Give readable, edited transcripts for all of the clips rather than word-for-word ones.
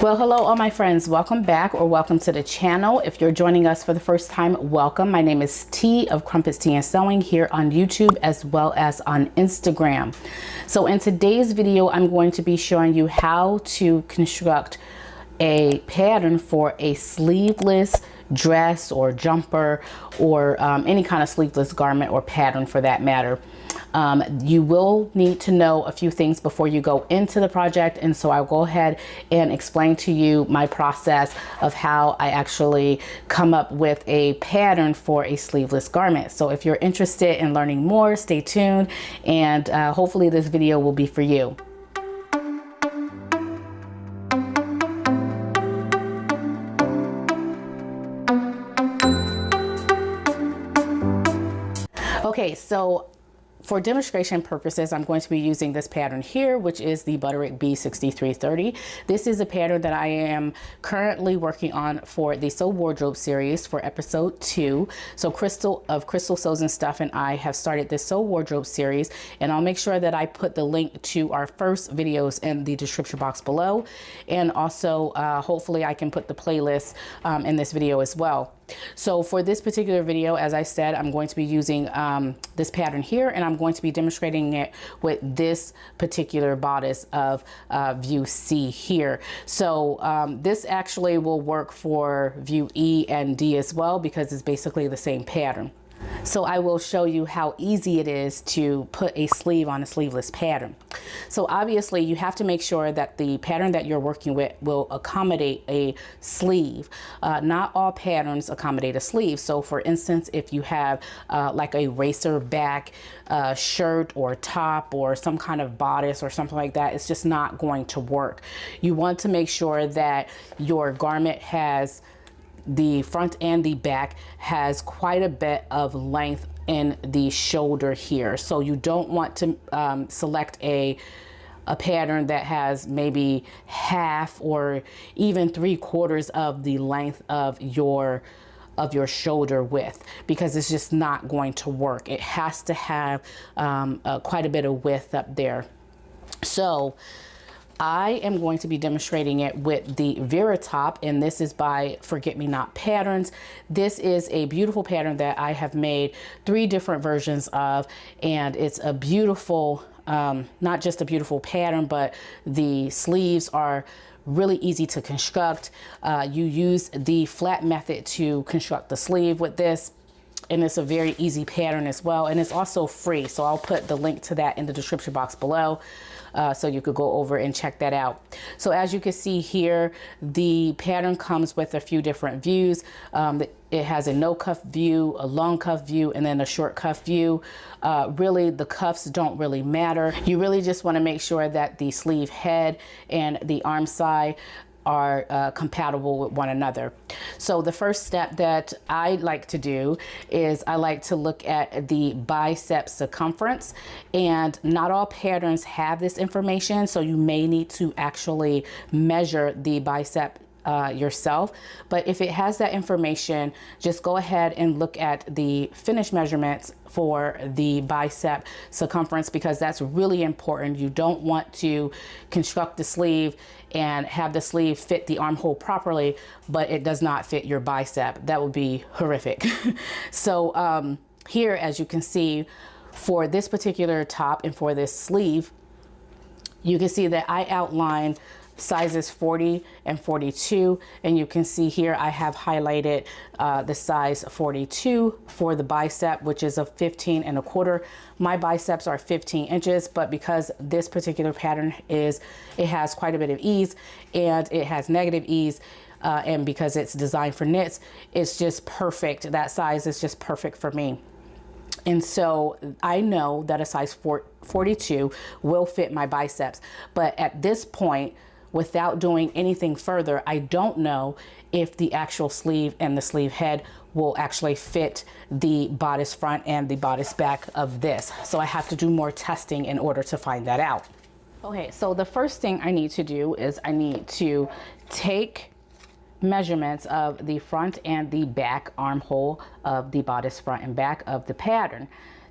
Well, hello all my friends, welcome back or welcome to the channel. If you're joining us for the first time, welcome. My name is T of Crumpets Tea and Sewing here on YouTube as well as on Instagram. So in today's video, I'm going to be showing you how to construct a pattern for a sleeveless dress or jumper or any kind of sleeveless garment or pattern for that matter. You will need to know a few things before you go into the project, and so I'll go ahead and explain to you my process of how I actually come up with a pattern for a sleeveless garment. So if you're interested in learning more, stay tuned, and hopefully this video will be for you. Okay, so for demonstration purposes, I'm going to be using this pattern here, which is the Butterick B6330. This is a pattern that I am currently working on for the Sew Wardrobe series for episode 2. So Crystal Sews and Stuff and I have started this Sew Wardrobe series, and I'll make sure that I put the link to our first videos in the description box below. And also, hopefully I can put the playlist in this video as well. So for this particular video, as I said, I'm going to be using this pattern here, and I'm going to be demonstrating it with this particular bodice of view C here. So this actually will work for view E and D as well, because it's basically the same pattern. So I will show you how easy it is to put a sleeve on a sleeveless pattern. So obviously you have to make sure that the pattern that you're working with will accommodate a sleeve. Not all patterns accommodate a sleeve. So for instance, if you have like a racer back shirt or top or some kind of bodice or something like that, it's just not going to work. You want to make sure that your garment has the front and the back has quite a bit of length in the shoulder here. So you don't want to select a pattern that has maybe half or even 3/4 of the length of your shoulder width, because it's just not going to work. It has to have quite a bit of width up there. So I am going to be demonstrating it with the Vera top, and this is by Forget Me Not Patterns. This is a beautiful pattern that I have made 3 different versions of, and it's a beautiful, not just a beautiful pattern, but the sleeves are really easy to construct. You use the flat method to construct the sleeve with this, and it's a very easy pattern as well, and it's also free. So I'll put the link to that in the description box below, so you could go over and check that out. So as you can see here, the pattern comes with a few different views. It has a no cuff view, a long cuff view, and then a short cuff view. Really, the cuffs don't really matter. You really just want to make sure that the sleeve head and the arm side are compatible with one another. So the first step that I like to do is I like to look at the bicep circumference, and not all patterns have this information, so you may need to actually measure the bicep yourself. But if it has that information, just go ahead and look at the finished measurements for the bicep circumference, because that's really important. You don't want to construct the sleeve and have the sleeve fit the armhole properly, but it does not fit your bicep. That would be horrific. So here, as you can see, for this particular top and for this sleeve, you can see that I outlined sizes 40 and 42, and you can see here I have highlighted the size 42 for the bicep, which is a 15 1/4. My biceps are 15 inches, but because this particular pattern it has quite a bit of ease and it has negative ease, and because it's designed for knits, it's just perfect. That size is just perfect for me. And so I know that a size 42 will fit my biceps, but at this point, without doing anything further, I don't know if the actual sleeve and the sleeve head will actually fit the bodice front and the bodice back of this. So I have to do more testing in order to find that out. Okay, so the first thing I need to do is I need to take measurements of the front and the back armhole of the bodice front and back of the pattern.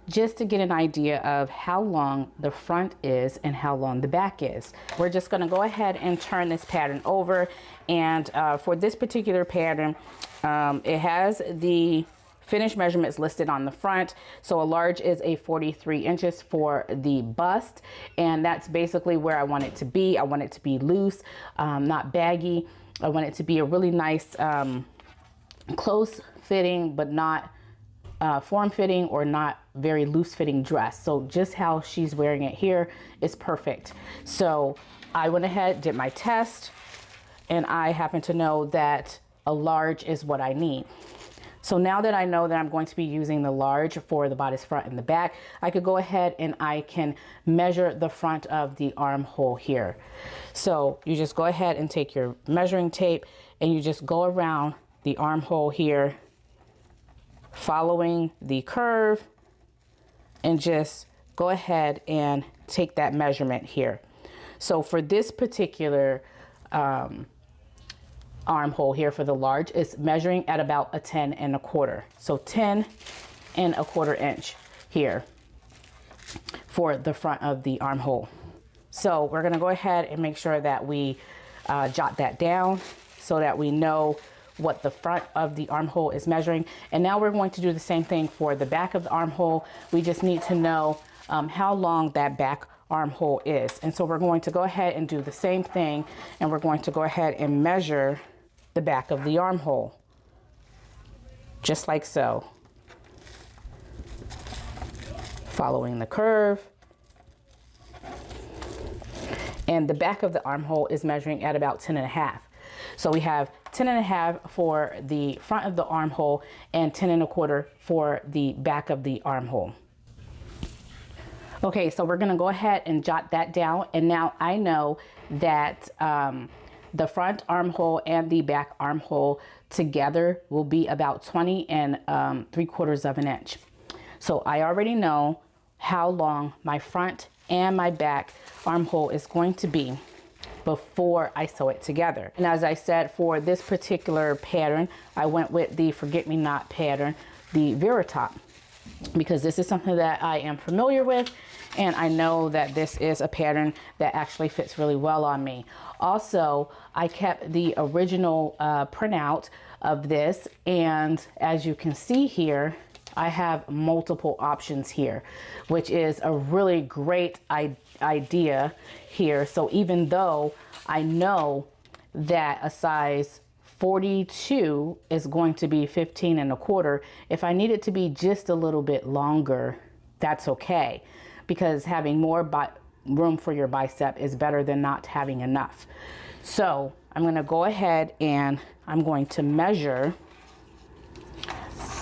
just to get an idea of how long the front is and how long the back is. We're just going to go ahead and turn this pattern over. And for this particular pattern, it has the finished measurements listed on the front. So a large is a 43 inches for the bust. And that's basically where I want it to be. I want it to be loose, not baggy. I want it to be a really nice, close fitting, but not form fitting or not very loose fitting dress. So just how she's wearing it here is perfect. So I went ahead, did my test, and I happen to know that a large is what I need. So now that I know that I'm going to be using the large for the bodice front and the back, I could go ahead and I can measure the front of the armhole here. So you just go ahead and take your measuring tape and you just go around the armhole here, following the curve, and just go ahead and take that measurement here. So for this particular armhole here for the large, is measuring at about a 10 1/4. So 10 1/4 inch here for the front of the armhole. So we're gonna go ahead and make sure that we jot that down so that we know what the front of the armhole is measuring. And now we're going to do the same thing for the back of the armhole. We just need to know how long that back armhole is. And so we're going to go ahead and do the same thing, and we're going to go ahead and measure the back of the armhole, just like so. Following the curve. And the back of the armhole is measuring at about 10 1/2. So we have 10 1/2 for the front of the armhole and 10 1/4 for the back of the armhole. Okay, so we're gonna go ahead and jot that down. And now I know that the front armhole and the back armhole together will be about 20 3/4 inch. So I already know how long my front and my back armhole is going to be before I sew it together. And as I said, for this particular pattern, I went with the Forget Me Not pattern, the Vera top, because this is something that I am familiar with, and I know that this is a pattern that actually fits really well on me. Also, I kept the original printout of this, and as you can see here, I have multiple options here, which is a really great idea here. So even though I know that a size 42 is going to be 15 1/4, if I need it to be just a little bit longer, that's okay, because having more room for your bicep is better than not having enough. So I'm going to go ahead and I'm going to measure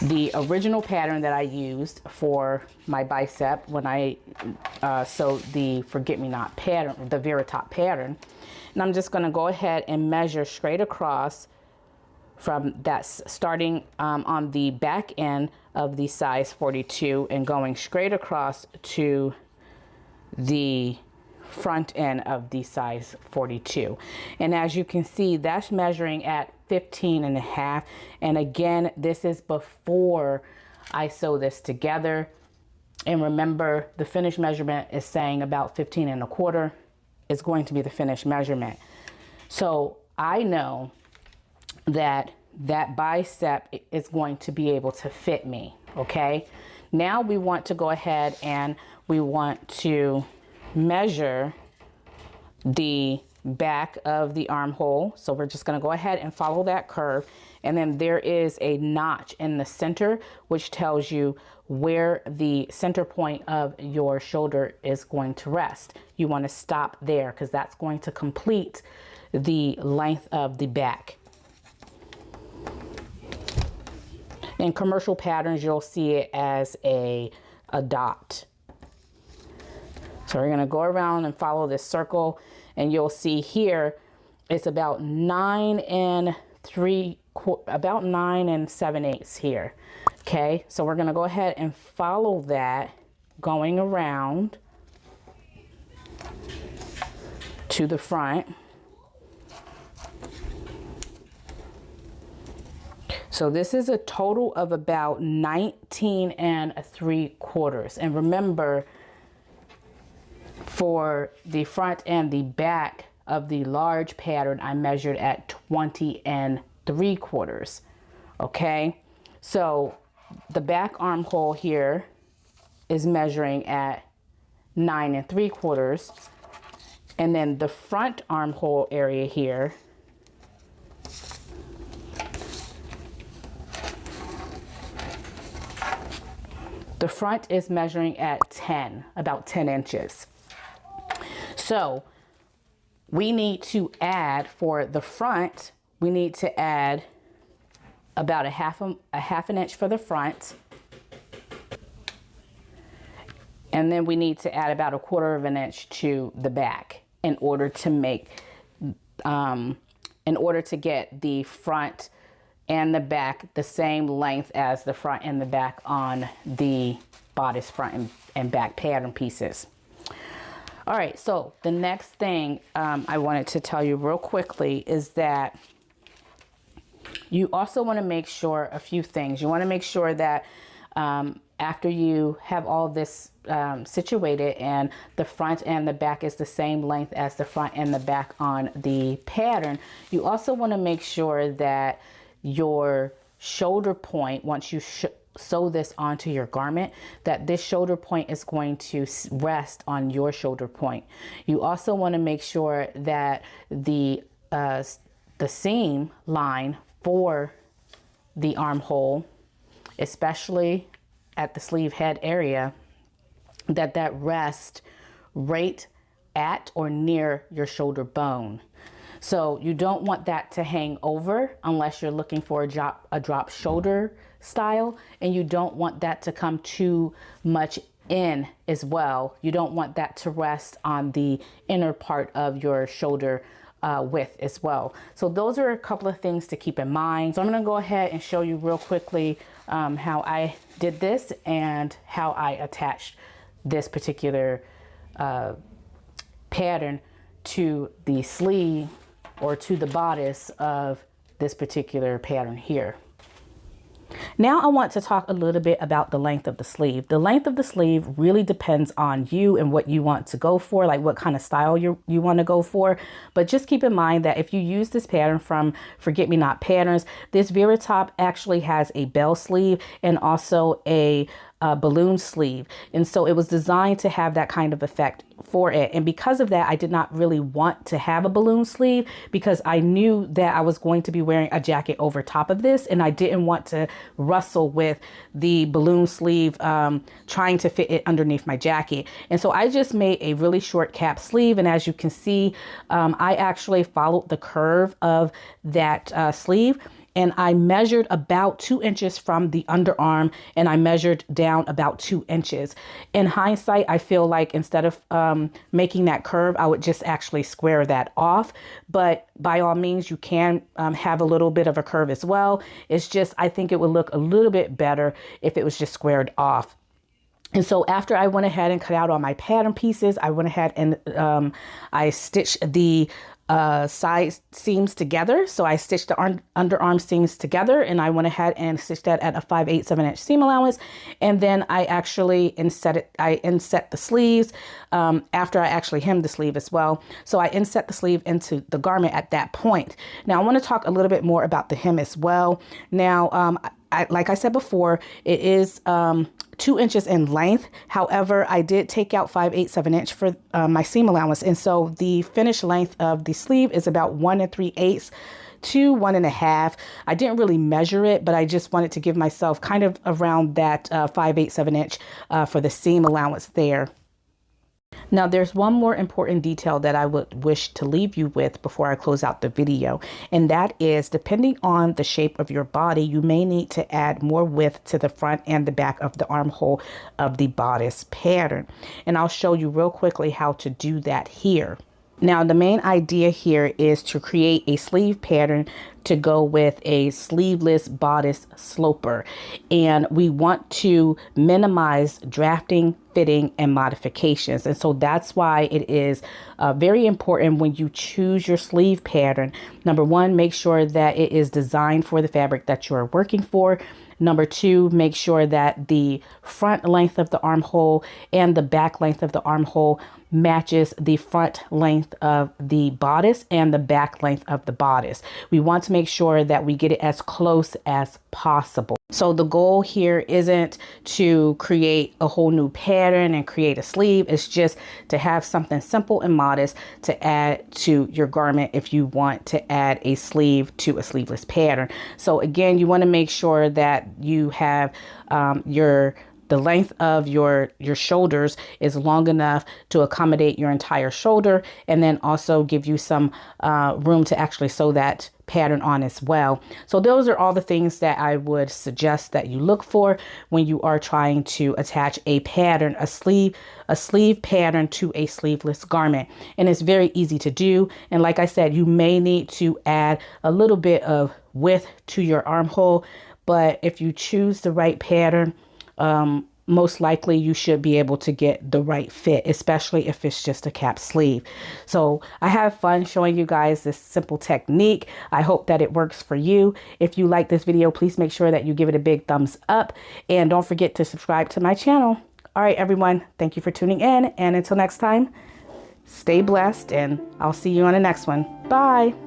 the original pattern that I used for my bicep when I sewed the Forget Me Not pattern, the Vera top pattern. And I'm just going to go ahead and measure straight across from that, starting on the back end of the size 42 and going straight across to the front end of the size 42. And as you can see, that's measuring at 15 1/2. And again, this is before I sew this together. And remember, the finished measurement is saying about 15 1/4 is going to be the finished measurement. So I know that that bicep is going to be able to fit me. Okay, now we want to go ahead and we want to measure the back of the armhole. So we're just going to go ahead and follow that curve, and then there is a notch in the center which tells you where the center point of your shoulder is going to rest. You want to stop there because that's going to complete the length of the back. In commercial patterns, you'll see it as a dot. So we're going to go around and follow this circle, and you'll see here it's about 9 7/8 here. Okay, so we're going to go ahead and follow that, going around to the front. So this is a total of about 19 3/4. And remember, for the front and the back of the large pattern, I measured at 20 3/4. Okay, so the back armhole here is measuring at 9 3/4, and then the front armhole area here the front is measuring at about 10 inches. So we need to add, for the front, we need to add about a half an inch for the front. And then we need to add about 1/4 of an inch to the back in order to make, in order to get the front and the back the same length as the front and the back on the bodice front and back pattern pieces. All right, so the next thing I wanted to tell you real quickly is that you also want to make sure a few things. You want to make sure that after you have all this situated and the front and the back is the same length as the front and the back on the pattern, you also want to make sure that your shoulder point, once you sew this onto your garment, that this shoulder point is going to rest on your shoulder point. You also want to make sure that the seam line for the armhole, especially at the sleeve head area, that rests right at or near your shoulder bone. So you don't want that to hang over unless you're looking for a drop shoulder style, and you don't want that to come too much in as well. You don't want that to rest on the inner part of your shoulder width as well. So those are a couple of things to keep in mind. So I'm going to go ahead and show you real quickly how I did this and how I attached this particular pattern to the sleeve or to the bodice of this particular pattern here. Now I want to talk a little bit about the length of the sleeve. The length of the sleeve really depends on you and what you want to go for, like what kind of style you want to go for. But just keep in mind that if you use this pattern from Forget Me Not Patterns, this Vera top actually has a bell sleeve and also a balloon sleeve, and so it was designed to have that kind of effect for it. And because of that, I did not really want to have a balloon sleeve because I knew that I was going to be wearing a jacket over top of this, and I didn't want to wrestle with the balloon sleeve trying to fit it underneath my jacket. And so I just made a really short cap sleeve, and as you can see, I actually followed the curve of that sleeve. And I measured about 2 inches from the underarm, and I measured down about 2 inches. In hindsight, I feel like instead of making that curve, I would just actually square that off. But by all means, you can have a little bit of a curve as well. It's just, I think it would look a little bit better if it was just squared off. And so after I went ahead and cut out all my pattern pieces, I went ahead and I stitched the side seams together. So I stitched the underarm seams together, and I went ahead and stitched that at a 5/8 inch seam allowance. And then I actually inset the sleeves after I actually hemmed the sleeve as well. So I inset the sleeve into the garment at that point. Now I want to talk a little bit more about the hem as well. Now, like I said before, it is 2 inches in length. However, I did take out 5/8 inch for my seam allowance. And so the finished length of the sleeve is about 1 3/8 to 1 1/2. I didn't really measure it, but I just wanted to give myself kind of around that 5/8 inch for the seam allowance there. Now, there's one more important detail that I would wish to leave you with before I close out the video, and that is, depending on the shape of your body, you may need to add more width to the front and the back of the armhole of the bodice pattern. And I'll show you real quickly how to do that here. Now, the main idea here is to create a sleeve pattern to go with a sleeveless bodice sloper. And we want to minimize drafting, fitting, and modifications. And so that's why it is very important when you choose your sleeve pattern. Number one, make sure that it is designed for the fabric that you are working for. Number two, make sure that the front length of the armhole and the back length of the armhole matches the front length of the bodice and the back length of the bodice. We want to make sure that we get it as close as possible. So the goal here isn't to create a whole new pattern and create a sleeve. It's just to have something simple and modest to add to your garment if you want to add a sleeve to a sleeveless pattern. So again, you want to make sure that you have the length of your shoulders is long enough to accommodate your entire shoulder, and then also give you some room to actually sew that pattern on as well. So those are all the things that I would suggest that you look for when you are trying to attach a pattern, a sleeve pattern to a sleeveless garment. And it's very easy to do. And like I said, you may need to add a little bit of width to your armhole, but if you choose the right pattern, most likely you should be able to get the right fit, especially if it's just a cap sleeve. So I have fun showing you guys this simple technique. I hope that it works for you. If you like this video, please make sure that you give it a big thumbs up, and don't forget to subscribe to my channel. All right, everyone, thank you for tuning in, and until next time, stay blessed, and I'll see you on the next one. Bye.